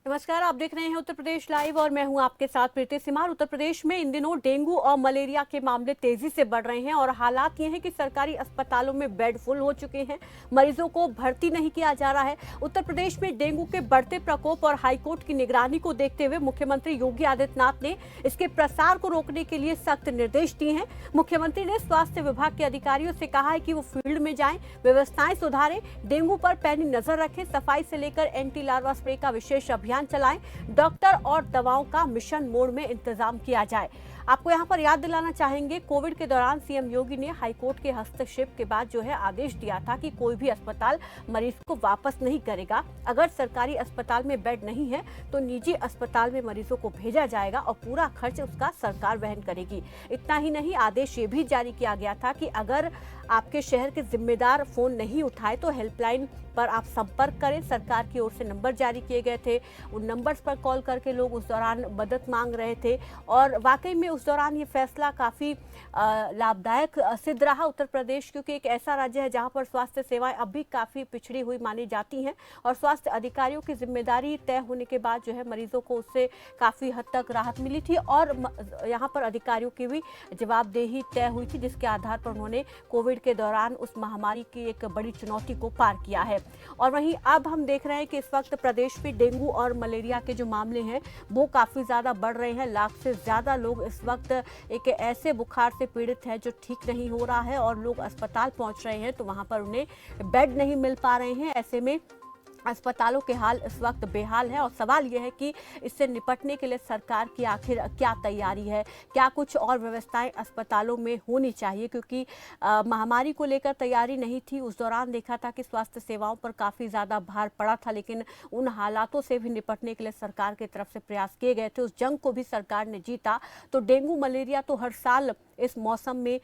नमस्कार, आप देख रहे हैं उत्तर प्रदेश लाइव और मैं हूं आपके साथ प्रीति सिमार। उत्तर प्रदेश में इन दिनों डेंगू और मलेरिया के मामले तेजी से बढ़ रहे हैं और हालात ये हैं कि सरकारी अस्पतालों में बेड फुल हो चुके हैं, मरीजों को भर्ती नहीं किया जा रहा है। उत्तर प्रदेश में डेंगू के बढ़ते प्रकोप और हाईकोर्ट की निगरानी को देखते हुए मुख्यमंत्री योगी आदित्यनाथ ने इसके प्रसार को रोकने के लिए सख्त निर्देश दिए हैं। मुख्यमंत्री ने स्वास्थ्य विभाग के अधिकारियों से कहा है कि वो फील्ड में जाएं, व्यवस्थाएं सुधारें, डेंगू पर पैनी नजर रखें, सफाई से लेकर एंटी लार्वा स्प्रे का विशेष अभियान चलाएं, डॉक्टर और दवाओं का मिशन मोड में इंतजाम किया जाए। आपको यहां पर याद दिलाना चाहेंगे, कोविड के दौरान सीएम योगी ने हाईकोर्ट के हस्तक्षेप के बाद आदेश दिया था कि कोई भी अस्पताल मरीज को वापस नहीं करेगा। अगर सरकारी अस्पताल में बेड नहीं है तो निजी अस्पताल में मरीजों को भेजा जाएगा और पूरा खर्च उसका सरकार वहन करेगी। इतना ही नहीं, आदेश ये भी जारी किया गया था कि अगर आपके शहर के जिम्मेदार फोन नहीं उठाए तो हेल्पलाइन पर आप संपर्क करें। सरकार की ओर से नंबर जारी किए गए थे, उन नंबर्स पर कॉल करके लोग उस दौरान मदद मांग रहे थे और वाकई में उस दौरान ये फैसला काफी लाभदायक सिद्ध रहा उत्तर प्रदेश, क्योंकि एक ऐसा राज्य है जहां पर स्वास्थ्य सेवाएं अब भी काफी पिछड़ी हुई मानी जाती हैं और स्वास्थ्य अधिकारियों की जिम्मेदारी तय होने के बाद मरीजों को उससे काफी हद तक राहत मिली थी और यहाँ पर अधिकारियों की भी जवाबदेही तय हुई थी, जिसके आधार पर उन्होंने कोविड के दौरान उस महामारी की एक बड़ी चुनौती को पार किया है। और वहीं अब हम देख रहे हैं कि इस वक्त प्रदेश में डेंगू और मलेरिया के जो मामले हैं वो काफी ज्यादा बढ़ रहे हैं। लाख से ज्यादा लोग इस वक्त एक ऐसे बुखार से पीड़ित हैं जो ठीक नहीं हो रहा है और लोग अस्पताल पहुंच रहे हैं तो वहां पर उन्हें बेड नहीं मिल पा रहे हैं। ऐसे में अस्पतालों के हाल इस वक्त बेहाल है और सवाल यह है कि इससे निपटने के लिए सरकार की आखिर क्या तैयारी है, क्या कुछ और व्यवस्थाएं अस्पतालों में होनी चाहिए, क्योंकि महामारी को लेकर तैयारी नहीं थी। उस दौरान देखा था कि स्वास्थ्य सेवाओं पर काफ़ी ज़्यादा भार पड़ा था, लेकिन उन हालातों से भी निपटने के लिए सरकार की तरफ से प्रयास किए गए थे। उस जंग को भी सरकार ने जीता। तो डेंगू मलेरिया तो हर साल इस मौसम में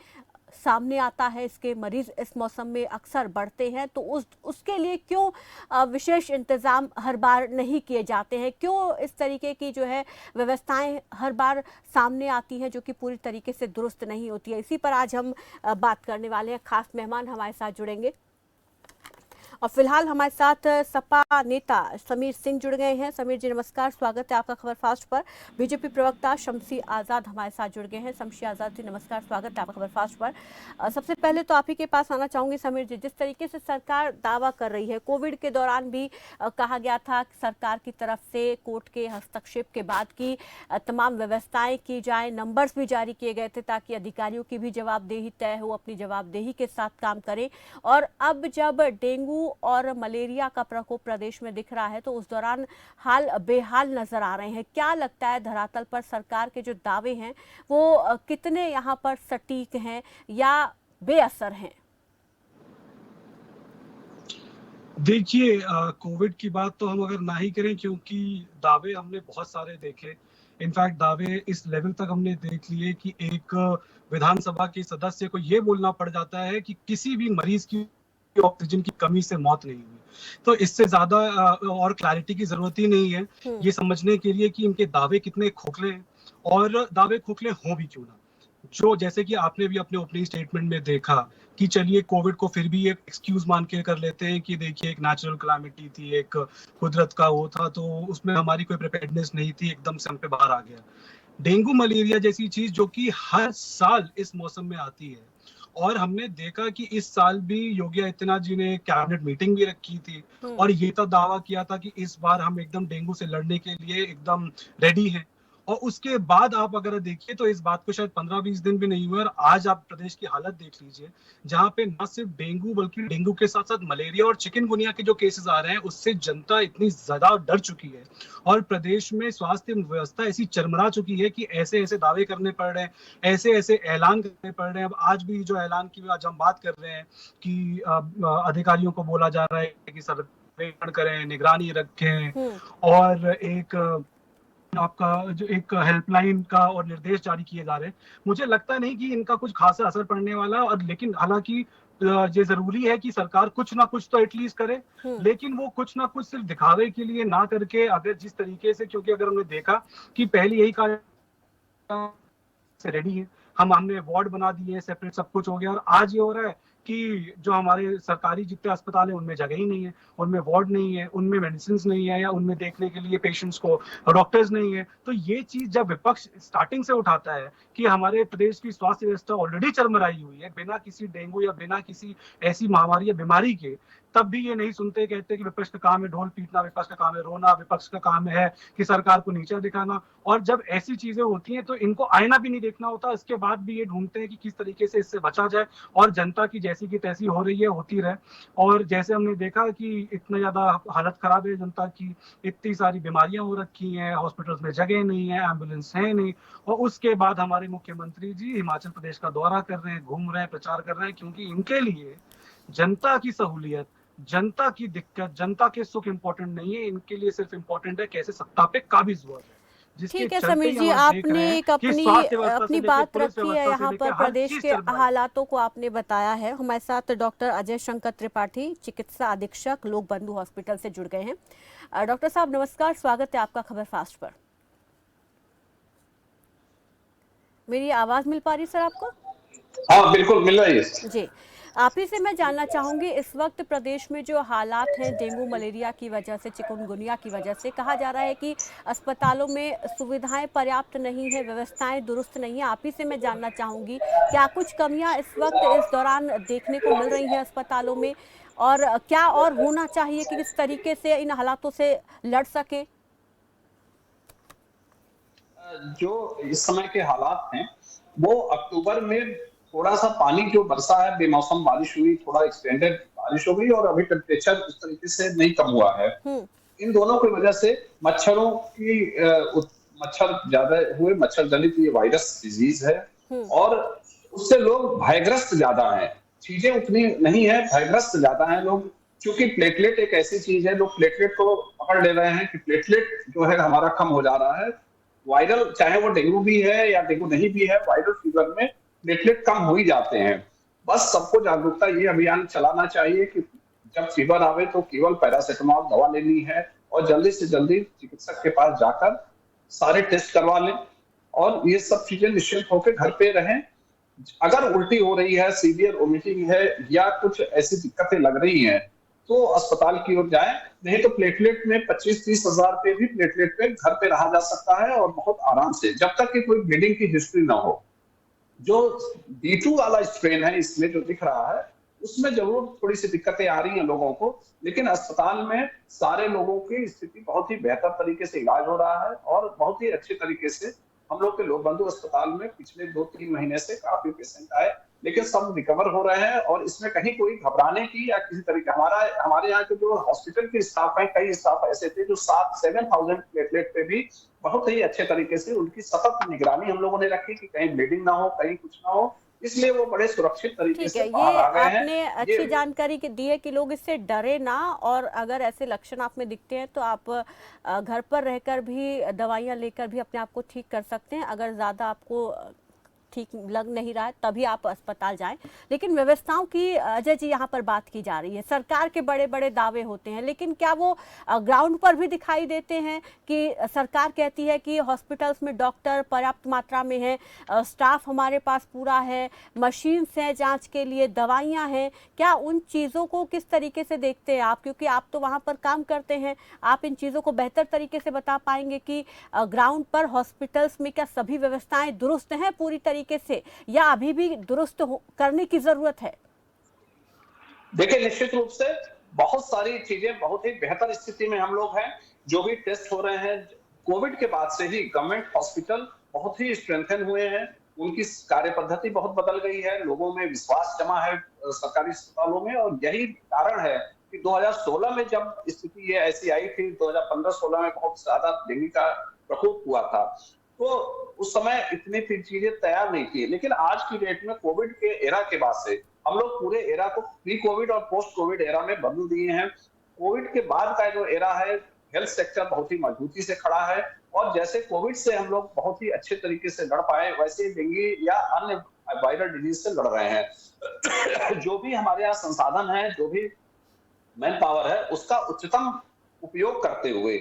सामने आता है, इसके मरीज इस मौसम में अक्सर बढ़ते हैं, तो उसके लिए क्यों विशेष इंतजाम हर बार नहीं किए जाते हैं? क्यों इस तरीके की व्यवस्थाएं हर बार सामने आती हैं जो कि पूरी तरीके से दुरुस्त नहीं होती है? इसी पर आज हम बात करने वाले हैं। खास मेहमान हमारे साथ जुड़ेंगे और फिलहाल हमारे साथ सपा नेता समीर सिंह जुड़ गए हैं। समीर जी नमस्कार, स्वागत है आपका खबर फास्ट पर। बीजेपी प्रवक्ता शम्सी आज़ाद हमारे साथ जुड़ गए हैं। शम्सी आज़ाद जी नमस्कार, स्वागत है आपका खबर फास्ट पर। सबसे पहले तो आप ही के पास आना चाहूंगी समीर जी, जिस तरीके से सरकार दावा कर रही है, कोविड के दौरान भी कहा गया था कि सरकार की तरफ से कोर्ट के हस्तक्षेप के बाद की तमाम व्यवस्थाएं की जाए, नंबर्स भी जारी किए गए थे ताकि अधिकारियों की भी जवाबदेही तय हो, अपनी जवाबदेही के साथ काम करें। और अब जब डेंगू और मलेरिया का प्रकोप प्रदेश में दिख रहा है तो उस दौरान हाल बेहाल नजर आ रहे हैं। क्या लगता है धरातल पर सरकार के जो दावे हैं वो कितने यहाँ पर सटीक हैं या बेअसर हैं? देखिए, कोविड की बात तो हम अगर ना ही करें, क्योंकि दावे हमने बहुत सारे देखे। इनफैक्ट दावे इस लेवल तक हमने देख लिए कि एक विधानसभा के सदस्य को ये बोलना पड़ जाता है कि किसी भी मरीज की ऑक्सीजन की कमी से मौत नहीं हुई। तो इससे ज्यादा और क्लैरिटी की जरूरत ही नहीं है ये समझने के लिए कि इनके दावे कितने खोखले हैं और दावे खोखले हों भी क्यों ना। जो जैसे कि आपने भी अपने ओपनिंग स्टेटमेंट में देखा कि चलिए कोविड को फिर भी एक एक्सक्यूज मान के कर लेते हैं कि देखिए एक नेचुरल क्लैमिटी थी, एक कुदरत का वो था, तो उसमें हमारी कोई प्रिपेयर्डनेस नहीं थी, एकदम से हम पे बाहर आ गया। डेंगू मलेरिया जैसी चीज जो कि हर साल इस मौसम में आती है और हमने देखा कि इस साल भी योगी आदित्यनाथ जी ने कैबिनेट मीटिंग भी रखी थी और ये तो दावा किया था कि इस बार हम एकदम डेंगू से लड़ने के लिए एकदम रेडी हैं। और उसके बाद आप अगर देखिए तो इस बात को शायद 15-20 दिन भी नहीं हुए और आज आप प्रदेश की हालत देख लीजिए, जहां पे न सिर्फ डेंगू बल्कि डेंगू के साथ साथ मलेरिया और चिकनगुनिया के जो केसेस आ रहे हैं उससे जनता इतनी ज्यादा डर चुकी है और प्रदेश में स्वास्थ्य व्यवस्था ऐसी चरमरा चुकी है कि ऐसे ऐसे दावे करने पड़ रहे हैं, ऐसे ऐसे ऐलान करने पड़ रहे हैं। अब आज भी जो ऐलान की आज हम बात कर रहे हैं कि अधिकारियों को बोला जा रहा है कि सर्वेक्षण करें, निगरानी रखें और एक आपका जो एक हेल्पलाइन का और निर्देश जारी किए जा रहे हैं। मुझे लगता नहीं कि इनका कुछ खासा असर पड़ने वाला है, और लेकिन हालांकि ये जरूरी है कि सरकार कुछ ना कुछ तो एटलीस्ट करे, लेकिन वो कुछ ना कुछ सिर्फ दिखावे के लिए ना करके अगर जिस तरीके से, क्योंकि अगर हमने देखा कि पहले यही कहा से रेडी है, हमने वार्ड बना दिए, सेपरेट सब कुछ हो गया और आज ये हो रहा है कि जो हमारे सरकारी जितने अस्पताल हैं उनमें जगह ही नहीं है, उनमें वार्ड नहीं है, उनमें मेडिसिन नहीं है या उनमें देखने के लिए पेशेंट्स को डॉक्टर्स नहीं है। तो ये चीज जब विपक्ष स्टार्टिंग से उठाता है कि हमारे प्रदेश की स्वास्थ्य व्यवस्था ऑलरेडी चरमराई हुई है बिना किसी डेंगू या बिना किसी ऐसी महामारी या बीमारी के, तब भी ये नहीं सुनते, कहते कि विपक्ष का काम है ढोल पीटना, विपक्ष का काम है रोना, विपक्ष का काम है कि सरकार को नीचा दिखाना। और जब ऐसी चीजें होती हैं तो इनको आईना भी नहीं देखना होता, इसके बाद भी ये ढूंढते हैं कि किस तरीके से इससे बचा जाए और जनता की जैसी की तैसी हो रही है होती रहे। और जैसे हमने देखा कि इतना ज्यादा हालत खराब है जनता की, इतनी सारी बीमारियां हो रखी हैं, हॉस्पिटल्स में जगह नहीं है, एम्बुलेंस है नहीं, और उसके बाद हमारे मुख्यमंत्री जी हिमाचल प्रदेश का दौरा कर रहे हैं, घूम रहे हैं, प्रचार कर रहे हैं, क्योंकि इनके लिए जनता की सहूलियत, जनता की दिक्कत, जनता के सुख इंपॉर्टेंट नहीं है, इनके लिए सिर्फ इंपॉर्टेंट है कैसे सत्ता पे काबिज हुआ जाए। जिसके ठीक है चलते समीर ही जी, हम देख आपने रहे हैं एक कि अपनी स्वास्थ्य व्यवस्था से अपनी लेकर बात पुलिस रखी है, व्यवस्था से यहाँ पर लेकर हर प्रदेश चीज के चरमराई। हालातों को आपने बताया है। हमारे साथ डॉक्टर अजय शंकर त्रिपाठी, चिकित्सा अधीक्षक, लोक बंधु हॉस्पिटल से जुड़ गए हैं। डॉक्टर साहब नमस्कार, स्वागत है आपका खबर फास्ट पर। मेरी आवाज मिल पा रही सर आपको? हाँ बिल्कुल मिल रही है जी, आप ही से मैं जानना चाहूंगी, इस वक्त प्रदेश में जो हालात हैं डेंगू मलेरिया की वजह से, चिकनगुनिया की वजह से, कहा जा रहा है कि अस्पतालों में सुविधाएं पर्याप्त नहीं है, व्यवस्थाएं दुरुस्त नहीं है। आप ही से मैं जानना चाहूंगी, क्या कुछ कमियां इस वक्त इस दौरान देखने को मिल रही हैं अस्पतालों में, और क्या और होना चाहिए कि किस तरीके से इन हालातों से लड़ सके? जो इस समय के हालात हैं वो अक्टूबर में थोड़ा सा पानी जो बरसा है, बेमौसम बारिश हुई, थोड़ा एक्सटेंडेड बारिश हो गई और अभी टेम्परेचर उस तरीके से नहीं कम हुआ है। इन दोनों की वजह से मच्छरों की मच्छर ज्यादा हुए, मच्छर जनित ये वायरस डिजीज है और उससे लोग भयग्रस्त ज्यादा हैं। चीजें उतनी नहीं है, भयग्रस्त ज्यादा हैं लोग, क्योंकि प्लेटलेट एक ऐसी चीज है, लोग प्लेटलेट को पकड़ ले रहे हैं कि प्लेटलेट जो है हमारा कम हो जा रहा है। वायरल चाहे वो डेंगू भी है या डेंगू नहीं भी है, वायरल फीवर में प्लेटलेट कम हो ही जाते हैं। बस सबको जागरूकता ये अभियान चलाना चाहिए कि जब फीवर आवे तो केवल पैरासिटामोल दवा लेनी है और जल्दी से जल्दी चिकित्सक के पास जाकर सारे टेस्ट करवा लें और ये सब चीजें निश्चिंत होकर घर पे रहें। अगर उल्टी हो रही है, सीवियर वोमिटिंग है या कुछ ऐसी दिक्कतें लग रही हैं तो अस्पताल की ओर जाएं, नहीं तो प्लेटलेट में 25-30 हजार पे भी प्लेटलेट पे घर पे रहा जा सकता है और बहुत आराम से, जब तक कि कोई ब्लीडिंग की हिस्ट्री ना हो। जो B2 वाला स्ट्रेन है इसमें जो दिख रहा है उसमें जरूर थोड़ी सी दिक्कतें आ रही हैं लोगों को, लेकिन अस्पताल में सारे लोगों की स्थिति बहुत ही बेहतर तरीके से इलाज हो रहा है और बहुत ही अच्छे तरीके से हम लोग के लोक बंधु अस्पताल में पिछले 2-3 महीने से काफी पेशेंट आए, लेकिन सब रिकवर हो रहे हैं और इसमें कहीं कोई घबराने की या किसी तरीके, हमारे यहाँ के जो हॉस्पिटल के स्टाफ हैं, कई स्टाफ ऐसे थे जो 7,000 प्लेटलेट पे भी बहुत ही अच्छे तरीके से उनकी सतत निगरानी हम लोगों ने रखी कि कहीं ब्लीडिंग ना हो, कहीं कुछ ना हो, इसलिए वो बड़े सुरक्षित तरीके से बाहर आ गए हैं। आपने अच्छी जानकारी दी है कि लोग इससे डरे ना, और अगर ऐसे लक्षण आप में दिखते हैं तो आप घर पर रहकर भी दवाइयां लेकर भी अपने आप को ठीक कर सकते हैं। अगर ज़्यादा आपको ठीक लग नहीं रहा है तभी आप अस्पताल जाएं। लेकिन व्यवस्थाओं की अजय जी यहाँ पर बात की जा रही है, सरकार के बड़े बड़े दावे होते हैं, लेकिन क्या वो ग्राउंड पर भी दिखाई देते हैं? कि सरकार कहती है कि हॉस्पिटल्स में डॉक्टर पर्याप्त मात्रा में है, स्टाफ हमारे पास पूरा है, मशीन्स हैं जांच के लिए, दवाइयाँ हैं, क्या उन चीज़ों को किस तरीके से देखते हैं आप? क्योंकि आप तो वहाँ पर काम करते हैं, आप इन चीज़ों को बेहतर तरीके से बता पाएंगे कि ग्राउंड पर हॉस्पिटल्स में क्या सभी व्यवस्थाएं दुरुस्त हैं पूरी तरीके से, या अभी भी दुरुस्त करने की जरूरत है? देखिए, निश्चित रूप से बहुत सारी चीजें बहुत ही बेहतर स्थिति में हम लोग हैं। जो भी टेस्ट हो रहे हैं कोविड के बाद से ही गवर्नमेंट हॉस्पिटल बहुत ही स्ट्रेंथन हुए हैं, उनकी कार्य पद्धति बहुत बदल गई है, लोगों में विश्वास जमा है सरकारी अस्पतालों में, और यही कारण है कि 2016 में जब स्थिति ये ऐसी आई थी, 2015-16 में बहुत ज्यादा डेंगू का प्रकोप हुआ था, तो उस समय इतनी चीजें तैयार नहीं थी। लेकिन आज की डेट में कोविड के एरा के बाद से हम लोग पूरे एरा को प्री कोविड और पोस्ट कोविड एरा में बदल दिए हैं। कोविड के बाद का जो एरा है, हेल्थ सेक्टर बहुत ही मजबूती से खड़ा है और जैसे कोविड से हम लोग बहुत ही अच्छे तरीके से लड़ पाए, वैसे डेंगू या अन्य वायरल डिजीज से लड़ रहे हैं। जो भी हमारे यहाँ संसाधन है, जो भी मैन पावर है, उसका उच्चतम उपयोग करते हुए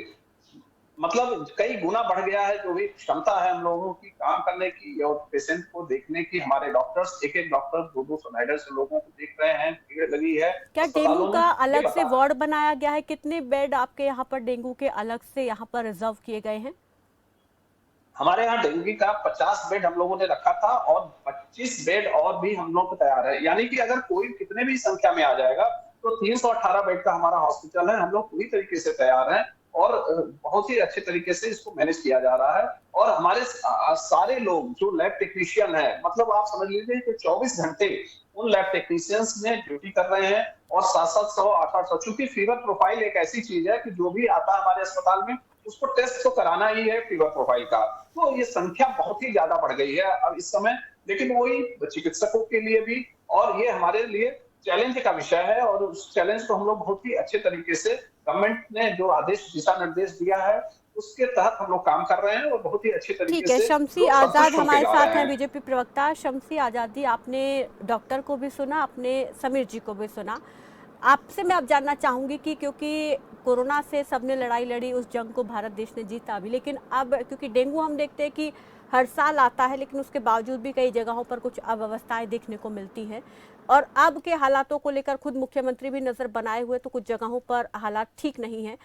मतलब कई गुना बढ़ गया है जो भी क्षमता है हम लोगों की काम करने की और पेशेंट को देखने की। हमारे डॉक्टर्स एक डॉक्टर 200 ढाई सौ लोगों को देख रहे हैं, भीड़ लगी है क्या डेंगू अस्पतालों में। का ये अलग से बता वार्ड बनाया गया है? कितने बेड आपके यहाँ पर डेंगू के अलग से यहाँ पर रिजर्व किए गए हैं? हमारे यहाँ डेंगू का 50 बेड हम लोगों ने रखा था और 25 बेड और भी हम लोग को तैयार है। यानी कि अगर कोई कितने भी संख्या में आ जाएगा तो 318 बेड का हमारा हॉस्पिटल है। हम लोग पूरी तरीके से तैयार हैं और बहुत ही अच्छे तरीके से इसको मैनेज किया जा रहा है। और हमारे सारे लोग जो लैब टेक्नीशियन है, मतलब आप समझ लीजिए कि 24 घंटे उन लैब टेक्नीशियंस में ड्यूटी कर रहे हैं। और 700 800, चूंकि फीवर प्रोफाइल एक ऐसी चीज है कि जो भी आता है हमारे अस्पताल में उसको टेस्ट तो कराना ही है फीवर प्रोफाइल का। तो ये संख्या बहुत ही ज्यादा बढ़ गई है अब इस समय, लेकिन वही चिकित्सकों के लिए भी और ये हमारे लिए चैलेंज का विषय है। और उस चैलेंज को हम लोग बहुत ही अच्छे तरीके से, गवर्नमेंट ने जो आदेश दिशा निर्देश दिया है उसके तहत हम लोग काम कर रहे हैं और बहुत ही अच्छे ठीक तरीके है, से शम्सी लोग आजाद संतुष्ट होकर हमारे जा साथ रहे हैं, हैं। बीजेपी प्रवक्ता शम्सी आजाद जी। आपने डॉक्टर को भी सुना, आपने समीर जी को भी सुना। आपसे मैं अब जानना चाहूंगी कि क्योंकि कोरोना से सबने लड़ाई लड़ी, उस जंग को भारत देश ने जीता भी, लेकिन अब क्योंकि डेंगू हम देखते हैं कि हर साल आता है, लेकिन उसके बावजूद भी कई जगहों पर कुछ अव्यवस्थाएं देखने को मिलती हैं। और अब के हालातों को लेकर खुद मुख्यमंत्री भी नजर बनाए हुए, तो कुछ जगहों पर हालात ठीक नहीं है।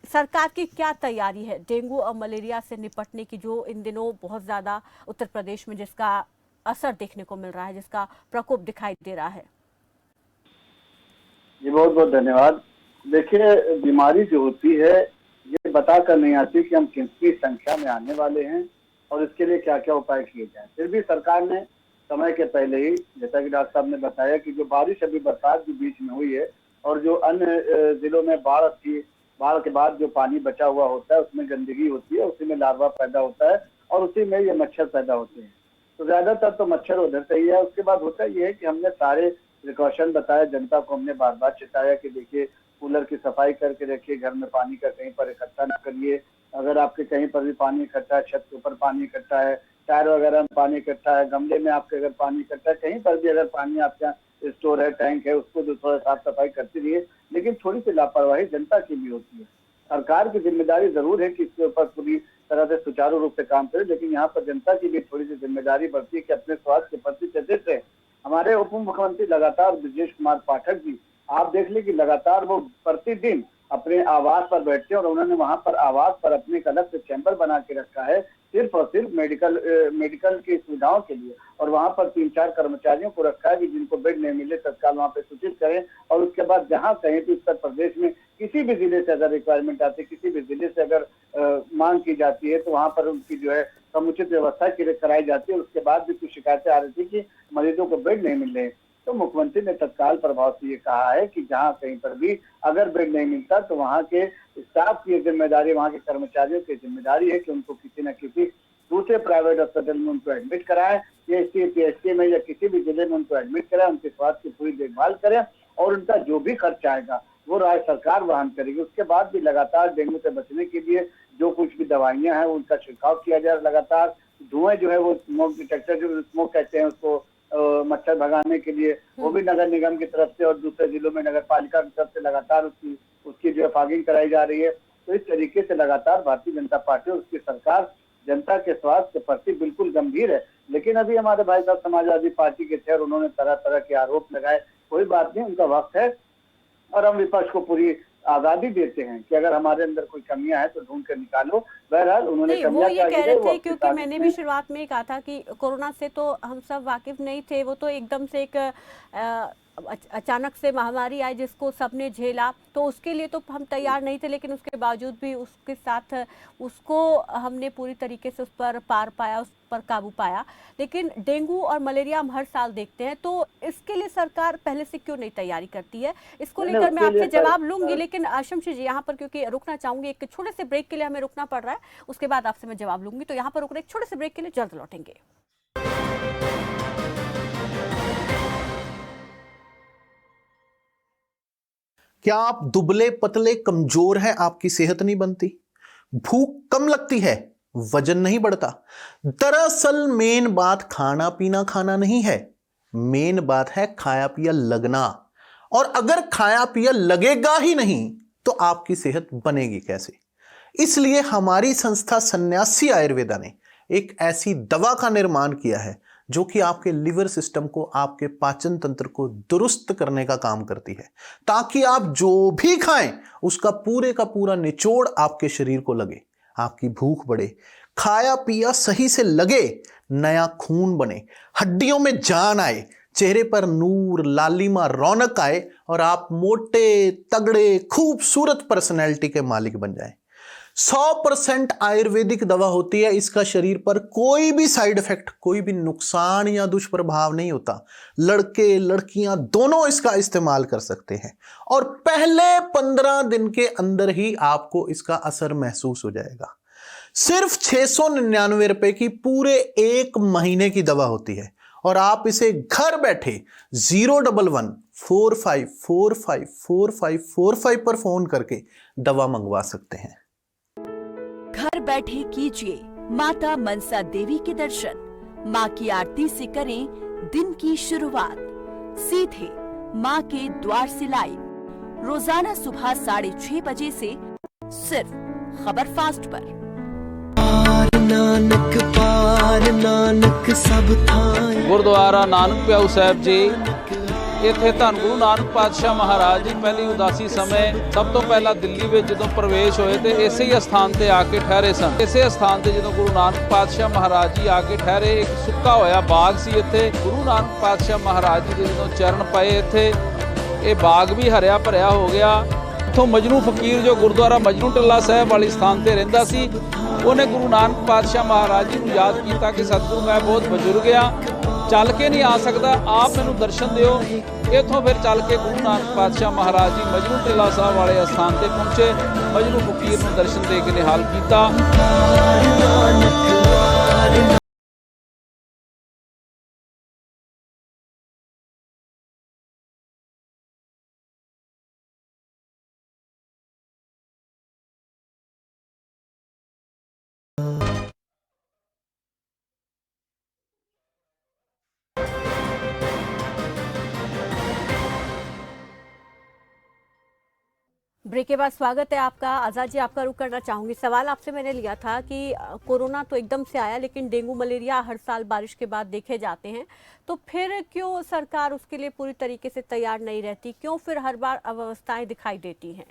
सरकार की क्या तैयारी है डेंगू और मलेरिया से निपटने की, जो इन दिनों बहुत ज्यादा उत्तर प्रदेश में जिसका असर देखने को मिल रहा है, जिसका प्रकोप दिखाई दे रहा है? जी बहुत बहुत धन्यवाद। देखिए, बीमारी जो होती है ये बताकर नहीं आती कि हम कितनी संख्या में आने वाले हैं और इसके लिए क्या क्या उपाय किए जाएं। फिर भी सरकार ने समय के पहले ही, जैसा कि डॉक्टर साहब ने बताया, कि जो बारिश अभी बरसात के बीच में हुई है और जो अन्य जिलों में बाढ़ के बाद जो पानी बचा हुआ होता है उसमें गंदगी होती है, उसी में लार्वा पैदा होता है और उसी में ये मच्छर पैदा होते हैं। तो ज्यादातर तो मच्छर उधर से ही है। उसके बाद होता ये है कि हमने सारे प्रिकॉशन बताया, जनता को हमने बार बार चिताया कि देखिए कूलर की सफाई करके रखिए, घर में पानी का कहीं पर इकट्ठा न करिए। अगर आपके कहीं पर भी पानी इकट्ठा है, छत के ऊपर पानी इकट्ठा है, टायर वगैरह में पानी इकट्ठा है, गमले में आपके अगर पानी इकट्ठा है, कहीं पर भी अगर पानी आपके यहाँ स्टोर है, टैंक है, उसको जो थोड़ा साफ सफाई करती रहिए। लेकिन थोड़ी सी लापरवाही जनता की भी होती है। सरकार की जिम्मेदारी जरूर है कि इसके ऊपर पूरी तरह से सुचारू रूप से काम करे, लेकिन यहाँ पर जनता की भी थोड़ी सी जिम्मेदारी बढ़ती है कि अपने स्वास्थ्य के प्रति सचेत रहे। हमारे उप मुख्यमंत्री लगातार ब्रजेश कुमार पाठक जी, आप देख ली कि लगातार वो प्रतिदिन अपने आवास पर बैठते हैं और उन्होंने वहां पर आवास पर अपने एक अलग से चैम्बर बना के रखा है सिर्फ और सिर्फ मेडिकल की सुविधाओं के लिए। और वहां पर 3-4 कर्मचारियों को रखा है कि जिनको बेड नहीं मिले तत्काल वहां पे सूचित करें। और उसके बाद जहां कहीं भी उत्तर प्रदेश में किसी भी जिले से अगर रिक्वायरमेंट आती है, किसी भी जिले से अगर मांग की जाती है, तो वहां पर उनकी जो है समुचित व्यवस्था कराई जाती है। उसके बाद भी कुछ शिकायतें आ रही थी कि मरीजों को बेड नहीं मिल रहे, तो मुख्यमंत्री ने तत्काल प्रभाव से ये कहा है कि जहां कहीं पर भी अगर बेड नहीं मिलता तो वहां के स्टाफ की जिम्मेदारी, वहां के कर्मचारियों की जिम्मेदारी है कि उनको किसी न किसी दूसरे प्राइवेट अस्पताल में उनको एडमिट कराएं, पीएचसी में या किसी भी जिले में उनको एडमिट कराएं, उनके स्वास्थ्य की पूरी देखभाल करें और उनका जो भी खर्च आएगा वो राज्य सरकार वहन करेगी। उसके बाद भी लगातार डेंगू से बचने के लिए जो कुछ भी दवाइयां हैं उनका छिड़काव किया जाए। लगातार धुएं जो है वो स्मोक डिटेक्टर, जो स्मोक कहते हैं उसको, मच्छर भगाने के लिए वो भी नगर निगम की तरफ से और दूसरे जिलों में नगर पालिका की तरफ से लगातार उसकी जो है फॉगिंग कराई जा रही है। तो इस तरीके से लगातार भारतीय जनता पार्टी और उसकी सरकार जनता के स्वास्थ्य के प्रति बिल्कुल गंभीर है। लेकिन अभी हमारे भाई साहब समाजवादी पार्टी के थे और उन्होंने तरह तरह के आरोप लगाए। कोई बात नहीं, उनका वक्त है और हम विपक्ष को पूरी आजादी देते हैं कि अगर हमारे अंदर कोई कमियां हैं तो ढूंढ कर निकालो। बहरहाल उन्होंने वो ये कह रहे थे, क्योंकि मैंने भी शुरुआत में कहा था कि कोरोना से तो हम सब वाकिफ नहीं थे, वो तो एकदम से एक अचानक से महामारी आई जिसको सबने झेला, तो उसके लिए तो हम तैयार नहीं थे, लेकिन उसके बावजूद भी उसके साथ उसको हमने पूरी तरीके से उस पर पार पाया, उस पर काबू पाया। लेकिन डेंगू और मलेरिया हम हर साल देखते हैं, तो इसके लिए सरकार पहले से क्यों नहीं तैयारी करती है? इसको लेकर मैं आपसे जवाब लूंगी, लेकिन शम्सी जी यहाँ पर क्योंकि रुकना चाहूंगी, एक छोटे से ब्रेक के लिए हमें रुकना पड़ रहा है, उसके बाद आपसे मैं जवाब लूंगी। तो यहाँ पर रुक रहे एक छोटे से ब्रेक के लिए, जल्द लौटेंगे। क्या आप दुबले पतले कमजोर हैं, आपकी सेहत नहीं बनती, भूख कम लगती है, वजन नहीं बढ़ता? दरअसल मेन बात खाना पीना खाना नहीं है, मेन बात है खाया पिया लगना। और अगर खाया पिया लगेगा ही नहीं तो आपकी सेहत बनेगी कैसे? इसलिए हमारी संस्था सन्यासी आयुर्वेदा ने एक ऐसी दवा का निर्माण किया है जो कि आपके लिवर सिस्टम को, आपके पाचन तंत्र को दुरुस्त करने का काम करती है, ताकि आप जो भी खाएं उसका पूरे का पूरा निचोड़ आपके शरीर को लगे, आपकी भूख बढ़े, खाया पिया सही से लगे, नया खून बने, हड्डियों में जान आए, चेहरे पर नूर, लालिमा, रौनक आए और आप मोटे, तगड़े, खूबसूरत पर्सनैलिटी के मालिक बन जाएं। 100% आयुर्वेदिक दवा होती है। इसका शरीर पर कोई भी साइड इफेक्ट, कोई भी नुकसान या दुष्प्रभाव नहीं होता। लड़के लड़कियां दोनों इसका इस्तेमाल कर सकते हैं और पहले 15 दिन के अंदर ही आपको इसका असर महसूस हो जाएगा। सिर्फ 699 रुपए की पूरे 1 महीने की दवा होती है और आप इसे घर बैठे 011-45454545 पर फोन करके दवा मंगवा सकते हैं। घर बैठे कीजिए माता मनसा देवी के दर्शन, माँ की आरती से करें दिन की शुरुआत, सीधे माँ के द्वार से लाइव, रोजाना सुबह 6:30 बजे से सिर्फ खबर फास्ट पर। गुरुद्वारा नानक प्याऊ साहब जी, ਇੱਥੇ ਧੰਨ ਗੁਰੂ ਨਾਨਕ ਪਾਤਸ਼ਾਹ ਮਹਾਰਾਜ ਜੀ ਪਹਿਲੀ ਉਦਾਸੀ ਸਮੇਂ ਸਭ ਤੋਂ ਪਹਿਲਾਂ ਦਿੱਲੀ ਵਿੱਚ ਜਦੋਂ ਪ੍ਰਵੇਸ਼ ਹੋਏ ਤੇ ਇਸੇ ਹੀ ਸਥਾਨ ਤੇ ਆ ਕੇ ਠਹਿਰੇ ਸਨ। ਇਸੇ ਸਥਾਨ ਤੇ ਜਦੋਂ ਗੁਰੂ ਨਾਨਕ ਪਾਤਸ਼ਾਹ ਮਹਾਰਾਜ ਜੀ ਆ ਕੇ ਠਹਿਰੇ, ਇੱਕ ਸੁੱਕਾ ਹੋਇਆ ਬਾਗ ਸੀ ਇੱਥੇ। ਗੁਰੂ ਨਾਨਕ ਪਾਤਸ਼ਾਹ ਮਹਾਰਾਜ ਜੀ ਦੇ ਜਦੋਂ ਚਰਨ ਪਏ ਇੱਥੇ, ਇਹ ਬਾਗ ਵੀ ਹਰਿਆ ਭਰਿਆ ਹੋ ਗਿਆ। ਇੱਥੋਂ ਮਜਨੂ ਫਕੀਰ ਜੋ ਗੁਰਦੁਆਰਾ ਮਜਨੂ ਟਿੱਲਾ ਸਾਹਿਬ ਵਾਲੀ ਸਥਾਨ ਤੇ ਰਹਿੰਦਾ ਸੀ, ਉਹਨੇ ਗੁਰੂ ਨਾਨਕ ਪਾਤਸ਼ਾਹ ਮਹਾਰਾਜ ਜੀ ਨੂੰ ਯਾਦ ਕੀਤਾ ਕਿ ਸਤਿਗੁਰੂ ਮੈਂ ਬਹੁਤ ਬਜ਼ੁਰਗ ਆ, ਚੱਲ ਕੇ ਨਹੀਂ ਆ ਸਕਦਾ, ਆਪ ਮੈਨੂੰ ਦਰਸ਼ਨ ਦਿਓ। ਇੱਥੋਂ ਫਿਰ ਚੱਲ ਕੇ ਗੁਰੂ ਨਾਨਕ ਪਾਤਸ਼ਾਹ ਮਹਾਰਾਜ ਜੀ ਮਜਨੂ ਟਿੱਲਾ ਸਾਹਿਬ ਵਾਲੇ ਸਥਾਨ ਤੇ ਪਹੁੰਚੇ, ਮਜਨੂ ਫਕੀਰ ਨੂੰ ਦਰਸ਼ਨ ਦੇ ਕੇ ਨਿਹਾਲ ਕੀਤਾ। ब्रेक के बाद स्वागत है आपका। आज़ाद जी, आपका रुख करना चाहूंगी। सवाल आपसे मैंने लिया था कि कोरोना तो एकदम से आया, लेकिन डेंगू मलेरिया हर साल बारिश के बाद देखे जाते हैं, तो फिर क्यों सरकार उसके लिए पूरी तरीके से तैयार नहीं रहती? क्यों फिर हर बार अव्यवस्थाएं दिखाई देती हैं?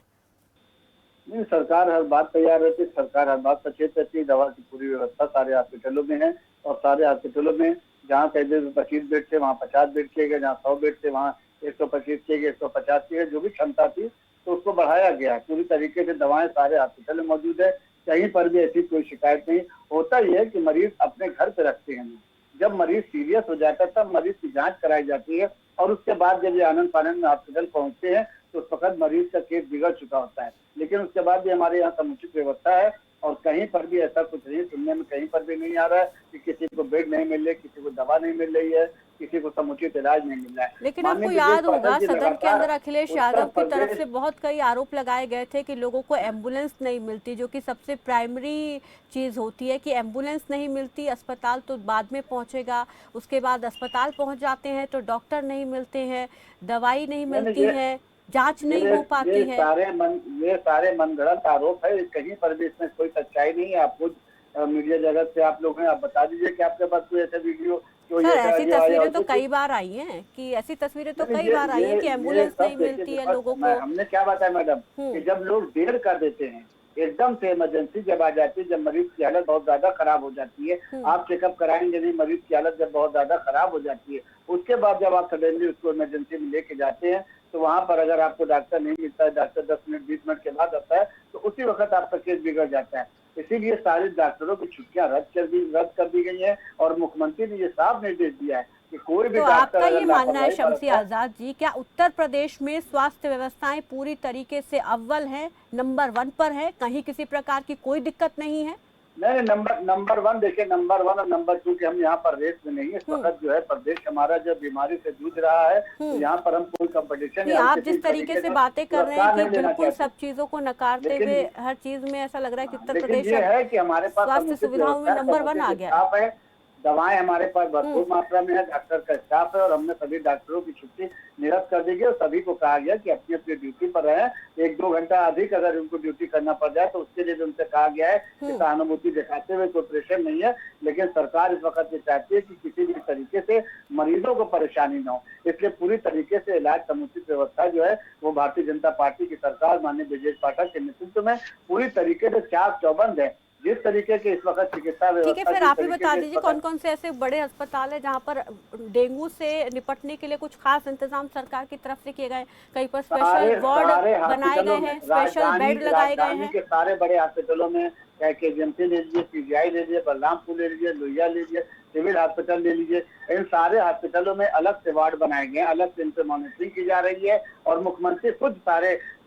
नहीं, सरकार हर बार तैयार रहती है, सरकार हर बार सचेत रहती है। दवा की पूरी व्यवस्था सारे हॉस्पिटलों में है और सारे हॉस्पिटलों में जहाँ पहले 25 बेड थे वहाँ 50 बेड किए गए, जहाँ 100 बेड थे वहाँ 125 किए गए, 150 किए गए, जो भी क्षमता थी तो उसको बढ़ाया गया। पूरी तरीके से दवाएं सारे हॉस्पिटल में मौजूद है, कहीं पर भी ऐसी कोई शिकायत नहीं। होता ही है कि मरीज अपने घर पे रखते हैं। जब मरीज सीरियस हो जाता है तब मरीज की जांच कराई जाती है और उसके बाद जब ये आनंद फानंद में हॉस्पिटल पहुंचते हैं तो उस वक्त मरीज का केस बिगड़ चुका होता है। लेकिन उसके बाद भी हमारे यहाँ समुचित व्यवस्था है और कहीं पर भी ऐसा कुछ नहीं, सुनने में कहीं पर भी नहीं आ रहा है कि किसी को बेड नहीं मिल रही, किसी को दवा नहीं मिल रही है, किसी को समुचित इलाज नहीं मिल रहा है। लेकिन आपको याद होगा सदन के अंदर अखिलेश यादव की तरफ से बहुत कई आरोप लगाए गए थे कि लोगों को एम्बुलेंस नहीं मिलती, जो कि सबसे प्राइमरी चीज होती है कि एम्बुलेंस नहीं मिलती, अस्पताल तो बाद में पहुंचेगा, उसके बाद अस्पताल पहुंच जाते हैं तो डॉक्टर नहीं मिलते हैं, दवाई नहीं मिलती है, जांच नहीं हो पाती है। ये सारे मनगढ़ंत आरोप है, कहीं पर भी इसमें कोई सच्चाई नहीं है। आपको मीडिया जगत से आप लोग हैं, आप बता दीजिए कि आपके पास कोई ऐसा वीडियो सर, ऐसी तस्वीरें तो कई बार आई हैं कि ऐसी तस्वीरें तो कई बार आई हैं कि एम्बुलेंस नहीं मिलती है लोगों को। हमने क्या बताया मैडम कि जब लोग देर कर देते हैं, एकदम से इमरजेंसी जब आ जाती है, जब मरीज की हालत बहुत ज्यादा खराब हो जाती है, आप चेकअप कराएंगे नहीं, मरीज की हालत जब बहुत ज्यादा खराब हो जाती है, उसके बाद जब आप सडनली उसको इमरजेंसी में लेके जाते हैं तो वहां पर अगर आपको डॉक्टर नहीं मिलता है, डॉक्टर 10 मिनट 20 मिनट के बाद आता है तो उसी वक्त आपका केस बिगड़ जाता है। इसीलिए सारे डॉक्टरों की छुट्टियां रद्द कर दी गई है और मुख्यमंत्री ने ये साफ निर्देश दिया है कि कोई भी तो डॉक्टर, आपका ये मानना है शमसी आजाद जी, क्या उत्तर प्रदेश में स्वास्थ्य व्यवस्थाएं पूरी तरीके से अव्वल है, नंबर 1 पर है, कहीं किसी प्रकार की कोई दिक्कत नहीं है? नहीं, नंबर 1 देखिए, नंबर 1 और नंबर 2 के हम यहाँ पर रेस में नहीं है। इस वक्त जो है प्रदेश हमारा जब बीमारी से जूझ रहा है तो यहाँ पर हम कोई कंपटीशन, आप जिस तरीके से बातें कर रहे हैं कि बिल्कुल सब चीजों को नकारते हुए हर चीज में ऐसा लग रहा है कि उत्तर प्रदेश है कि हमारे पास स्वास्थ्य सुविधाओं में नंबर 1 आ गया है। दवाएं हमारे पास भरपूर मात्रा में है, डॉक्टर का स्टाफ है और हमने सभी डॉक्टरों की छुट्टी निरस्त कर दी गई और सभी को कहा गया कि अपनी अपनी ड्यूटी पर रहें। 1-2 घंटा अधिक अगर उनको ड्यूटी करना पड़ जाए तो उसके लिए भी उनसे कहा गया है कि सहानुभूति दिखाते हुए कोई प्रेशर नहीं है, लेकिन सरकार इस वक्त ये चाहती है कि किसी भी तरीके से मरीजों को परेशानी न हो, इसलिए पूरी तरीके से इलाज समुचित व्यवस्था जो है वो भारतीय जनता पार्टी की सरकार माननीय ब्रजेश पाठक के नेतृत्व में पूरी तरीके से चाक चौबंद है। जिस तरीके के इस वक्त चिकित्सा व्यवस्था, ठीक है, फिर आप ही बता दीजिए कौन कौन से ऐसे बड़े अस्पताल है जहां पर डेंगू से निपटने के लिए कुछ खास इंतजाम सरकार की तरफ से किए गए? कहीं पर स्पेशल वार्ड बनाए गए हैं, स्पेशल बेड लगाए गए हैं? के सारे बड़े हॉस्पिटलों में चाहे केजीएमसी ले लीजिए, पीजीआई ले लीजिए, बलरामपुर ले लीजिए, लोहिया ले लीजिए, सिविल हॉस्पिटल ले लीजिए, इन सारे हॉस्पिटलों में अलग से वार्ड बनाए गए हैं, अलग से इन पे मॉनिटरिंग की जा रही है और मुख्यमंत्री खुद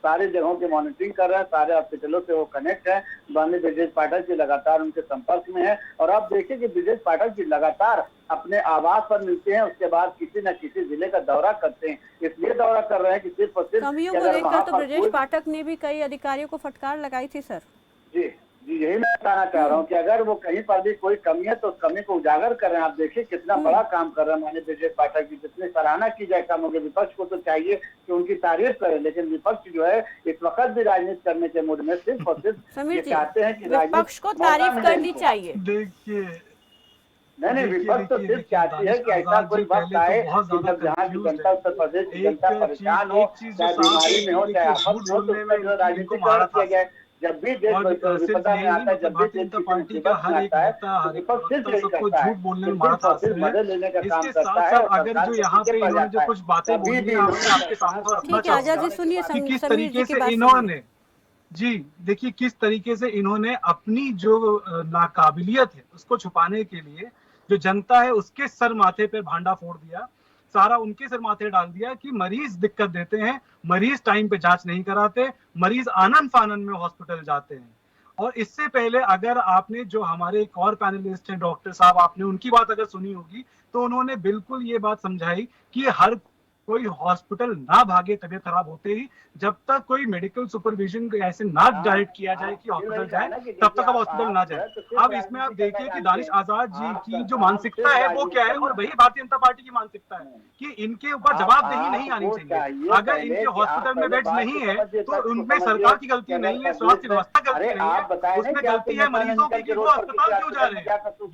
सारे जगहों की मॉनिटरिंग कर रहे हैं, सारे हॉस्पिटलों से वो कनेक्ट है। माननीय ब्रजेश पाठक जी लगातार उनके संपर्क में है और आप देखिए कि ब्रजेश पाठक जी लगातार अपने आवास पर मिलते हैं, उसके बाद किसी न किसी जिले का दौरा करते हैं। इसलिए दौरा कर रहे हैं कि सिर्फ और सिर्फ कमियों को लेकर तो ब्रजेश पाठक ने भी कई अधिकारियों को फटकार लगाई थी सर। जी, यही मैं बताना चाह रहा हूँ कि अगर वो कहीं पर भी कोई कमी है तो उस कमी को उजागर कर रहे हैं। आप देखिए कितना बड़ा काम कर रहे हैं माननीय ब्रजेश पाठक जी, जितनी सराहना की जाए कम होगी। विपक्ष को तो चाहिए कि उनकी तारीफ करे, लेकिन विपक्ष जो है इस वक्त भी राजनीति करने के मूड में सिर्फ और सिर्फ ये चाहते हैं कि विपक्ष को तारीफ करनी चाहिए। देखिए नहीं, विपक्ष तो सिर्फ चाहती है कि ऐसा कोई वक्त आए कि जब जहाँ की जनता, उत्तर प्रदेश की जनता परेशान हो, चाहे बीमारी में हो, चाहे आफत में हो, तो उसमें जो राजनीतिकरण किया जाए। जब भी देश विपदा में आता है, जब भी देश पार्टी का हर एक नेता सबको झूठ बोलने में मारा था। इसके साथ साथ अगर जो यहाँ पे इन्होंने जो कुछ बातें बोली है आपके सामने रखना चाहूंगा कि किस तरीके से इन्होंने देखिए किस तरीके से इन्होंने अपनी जो नाकाबिलियत है उसको छुपाने के लिए जो जनता है उसके सर माथे पे भांडा फोड़ दिया, सारा उनके सर माथे डाल दिया कि मरीज दिक्कत देते हैं, मरीज टाइम पे जांच नहीं कराते, मरीज आनंद फानंद में हॉस्पिटल जाते हैं। और इससे पहले अगर आपने जो हमारे एक और पैनलिस्ट हैं डॉक्टर साहब, आपने उनकी बात अगर सुनी होगी तो उन्होंने बिल्कुल ये बात समझाई कि हर कोई हॉस्पिटल ना भागे तबीयत खराब होते ही, जब तक कोई मेडिकल सुपरविजन ऐसे ना डायरेक्ट किया जाए कि हॉस्पिटल जाए तब तक अब हॉस्पिटल ना जाए। अब इसमें आप देखिए कि दानिश आजाद जी की जो मानसिकता है वो क्या है, और वही भारतीय जनता पार्टी की मानसिकता है कि इनके ऊपर जवाबदेही नहीं आनी चाहिए। अगर इनके हॉस्पिटल में बेड्स नहीं है तो उनमें सरकार की गलती नहीं है, स्वास्थ्य व्यवस्था गलती नहीं है, उसमें गलती है मरीजों की कि वो अस्पताल क्यों जा रहे हैं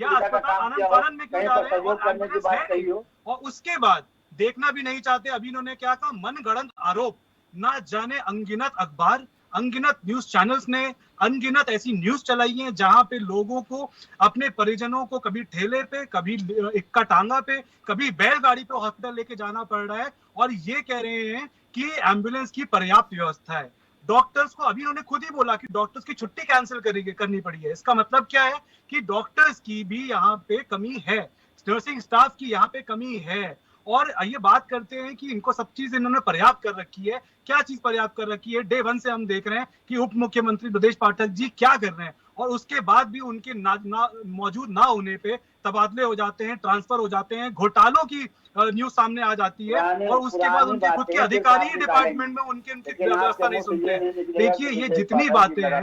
या अस्पताल आनंद फानंद में क्यों जा रहे हैं। और उसके बाद देखना भी नहीं चाहते। अभी इन्होंने क्या कहा, मनगढ़ंत आरोप, ना जाने अनगिनत अखबार, अनगिनत न्यूज चैनल्स ने अनगिनत ऐसी न्यूज चलाई है जहां पे लोगों को, अपने परिजनों को कभी ठेले पे, कभी इक्का टांगा पे, कभी बैलगाड़ी पे हॉस्पिटल लेके जाना पड़ रहा है और ये कह रहे हैं कि एम्बुलेंस की पर्याप्त व्यवस्था है। डॉक्टर्स को अभी उन्होंने खुद ही बोला कि डॉक्टर्स की छुट्टी कैंसिल करनी पड़ी है। इसका मतलब क्या है कि डॉक्टर्स की भी यहाँ पे कमी है, नर्सिंग स्टाफ की यहाँ पे कमी है। और ये बात करते हैं कि इनको सब चीज इन्होंने पर्याप्त कर रखी है। क्या चीज पर्याप्त कर रखी है? डे 1 से हम देख रहे हैं कि उप मुख्यमंत्री ब्रजेश पाठक जी क्या कर रहे हैं और उसके बाद भी उनके मौजूद ना होने पे तबादले हो जाते हैं, ट्रांसफर हो जाते हैं, घोटालों की न्यूज सामने आ जाती है और उसके बाद उनके खुद के अधिकारी डिपार्टमेंट में उनके व्यवस्था नहीं सुनते हैं। देखिए ये जितनी बातें हैं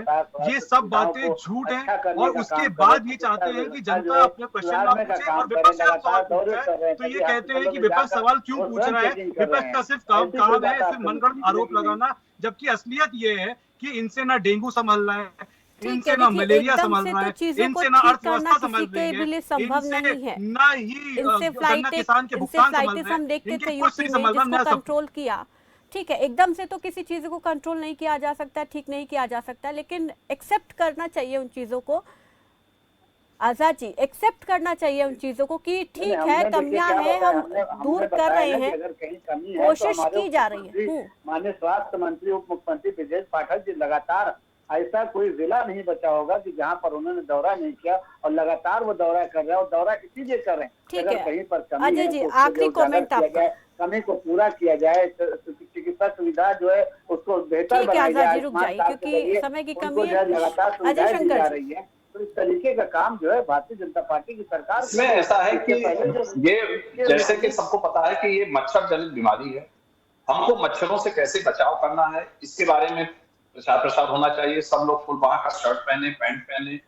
ये सब बातें झूठ हैं और उसके बाद ये चाहते हैं कि जनता अपने क्वेश्चन ना पूछे और विपक्ष सवाल पूछे। तो ये कहते हैं कि विपक्ष सवाल क्यों पूछ रहा है, विपक्ष का सिर्फ काम है सिर्फ मनगढ़ंत आरोप लगाना, जबकि असलियत ये है कि इनसे ना डेंगू संभल रहा है, इनसे ना मलेरिया संभल रहा है, इनसे ना अर्थव्यवस्था संभल रही है, संभव नहीं है, ना ही गन्ना किसान के भुगतान संभल रहे हैं। हम देखते थे यूपी में जिसको कंट्रोल किया। ठीक है, एकदम से तो किसी चीज को कंट्रोल नहीं किया जा सकता, ठीक नहीं किया जा सकता, लेकिन एक्सेप्ट करना चाहिए उन चीजों को। आजाद जी, एक्सेप्ट करना चाहिए उन चीजों को कि ठीक है कमियां हैं, हम दूर कर रहे हैं, कोशिश की जा रही है। माननीय स्वास्थ्य मंत्री उप मुख्यमंत्री ब्रजेश पाठक जी लगातार, ऐसा कोई जिला नहीं बचा होगा कि जहां पर उन्होंने दौरा नहीं किया और लगातार वो दौरा कर रहे हैं और दौरा इसीलिए कर रहे हैं। ठीक है, कहीं पर कमी अजय जी आखिरी कमेंट आपका। कमी को पूरा किया जाए, चिकित्सा सुविधा जो है उसको बेहतर बनाया जाए, रुक जाइए क्योंकि समय की कमी है। लगातार सुविधाएं दी जा रही है, तो इस तरीके का काम जो है भारतीय जनता पार्टी की सरकार इसमें ऐसा है कि ये जैसे कि सबको पता है कि ये मच्छर जनित बीमारी है, हमको मच्छरों से कैसे बचाव करना है इसके बारे में प्रचार प्रसार होना चाहिए। सब लोग फुल बांह का शर्ट पहने, पैंट पहने,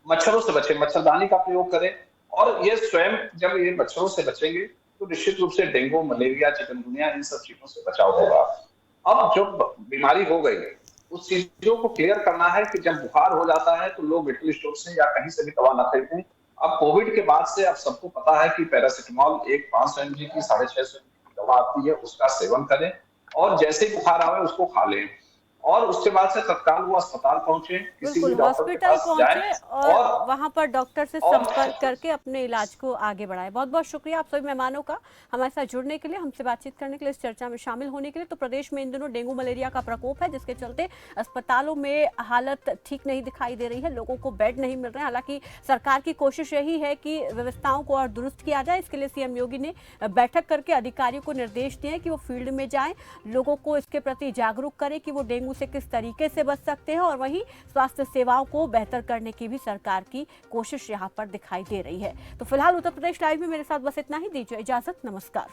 मच्छरों से बचे, मच्छरदानी का प्रयोग करें, और ये स्वयं जब ये मच्छरों से बचेंगे तो निश्चित रूप से डेंगू, मलेरिया, चिकनगुनिया इन सब चीजों से बचाव होगा। अब जो बीमारी हो गई उस चीजों को क्लियर करना है कि जब बुखार हो जाता है तो लोग मेडिकल स्टोर से या कहीं से भी दवा ना खरीदें। अब कोविड के बाद से अब सबको पता है कि पैरासिटामॉल एक 500 mg की 650 mg की दवा आती है, उसका सेवन करें और जैसे ही बुखार आवे उसको खा लें और उसके बाद से तत्काल वो अस्पताल पहुंचे, किसी भी बिल्कुल, डॉक्टर के हॉस्पिटल पास पहुंचे जाए और वहां पर डॉक्टर से और संपर्क करके अपने इलाज को आगे बढ़ाए। बहुत बहुत शुक्रिया आप सभी मेहमानों का हमारे साथ जुड़ने के लिए, हमसे बातचीत करने के लिए, इस चर्चा में शामिल होने के लिए। तो प्रदेश में इन दिनों डेंगू मलेरिया का प्रकोप है, जिसके चलते अस्पतालों में हालत ठीक नहीं दिखाई दे रही है, लोगों को बेड नहीं मिल रहे हैं। हालांकि सरकार की कोशिश यही है कि व्यवस्थाओं को और दुरुस्त किया जाए। इसके लिए सीएम योगी ने बैठक करके अधिकारियों को निर्देश दिए हैं कि वो फील्ड में जाएं, लोगों को इसके प्रति जागरूक करें कि वो डेंगू से किस तरीके से बच सकते हैं और वहीं स्वास्थ्य सेवाओं को बेहतर करने की भी सरकार की कोशिश यहां पर दिखाई दे रही है। तो फिलहाल उत्तर प्रदेश लाइव में मेरे साथ बस इतना ही। दीजिए इजाजत, नमस्कार।